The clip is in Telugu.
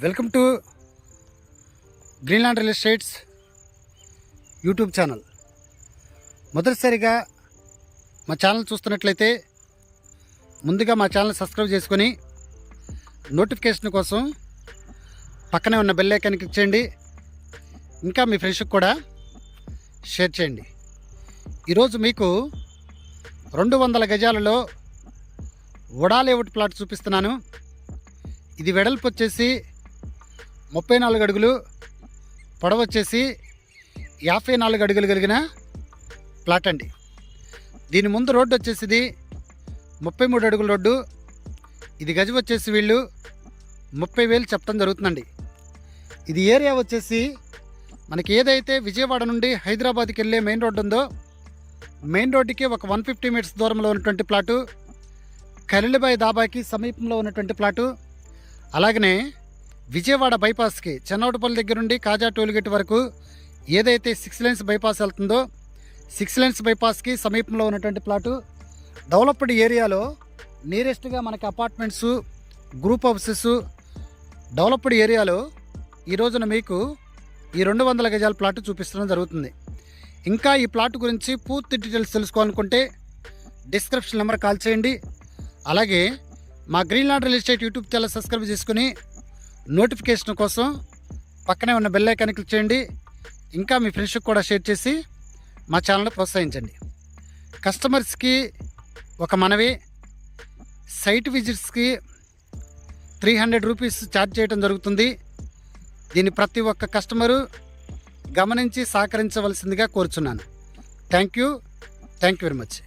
Welcome to Greenland real estates YouTube channel. మొదటిసారిగా మా ఛానల్ చూస్తున్నట్లయితే ముందుగా మా ఛానల్ సబ్స్క్రైబ్ చేసుకొని నోటిఫికేషన్ కోసం పక్కనే ఉన్న బెల్ ఐకాన్ క్లిక్ చేయండి. ఇంకా మీ ఫ్రెండ్స్కి కూడా షేర్ చేయండి. ఈరోజు మీకు 200 గజాలలో వడా లేఅవుట్ ప్లాట్ చూపిస్తున్నాను. ఇది వెడల్పు వచ్చేసి 34 అడుగులు, పొడవు వచ్చేసి 54 అడుగులు కలిగిన ప్లాట్ అండి. దీని ముందు రోడ్డు వచ్చేసి ఇది 33 అడుగుల రోడ్డు. ఇది గజం వచ్చేసి వీళ్ళు 30,000 చెప్పడం జరుగుతుందండి. ఇది ఏరియా వచ్చేసి మనకి ఏదైతే విజయవాడ నుండి హైదరాబాద్కి వెళ్ళే మెయిన్ రోడ్డు ఉందో మెయిన్ రోడ్డుకి ఒక 150 మీటర్స్ దూరంలో ఉన్నటువంటి ప్లాటు, ఖలీల్బాయ్ దాబాకి సమీపంలో ఉన్నటువంటి ప్లాటు. అలాగనే విజయవాడ బైపాస్కి చెన్నోటపల్లి దగ్గర నుండి కాజా టోల్గేట్ వరకు ఏదైతే 6 లైన్స్ బైపాస్ వెళ్తుందో 6 లైన్స్ బైపాస్కి సమీపంలో ఉన్నటువంటి ప్లాటు. డెవలప్డ్ ఏరియాలో నియరెస్ట్గా మనకి అపార్ట్మెంట్స్, గ్రూప్ హౌసెస్ డెవలప్డ్ ఏరియాలో ఈ రోజున మీకు ఈ 200 గజాల ప్లాటు చూపిస్తడం జరుగుతుంది. ఇంకా ఈ ప్లాట్ గురించి పూర్తి డీటెయిల్స్ తెలుసుకోవాలనుకుంటే డిస్క్రిప్షన్ నెంబర్ కాల్ చేయండి. అలాగే మా Greenland real estate YouTube channel subscribe చేసుకుని నోటిఫికేషన్ కోసం పక్కనే ఉన్న బెల్ ఐకాన్ క్లిక్ చేయండి. ఇంకా మీ ఫ్రెండ్స్కి కూడా షేర్ చేసి మా ఛానల్ని ప్రోత్సహించండి. కస్టమర్స్కి ఒక మనవి, సైట్ విజిట్స్కి 300 రూపీస్ ఛార్జ్ చేయడం జరుగుతుంది. దీన్ని ప్రతి ఒక్క కస్టమరు గమనించి సహకరించవలసిందిగా కోరుచున్నాను. Thank you very much.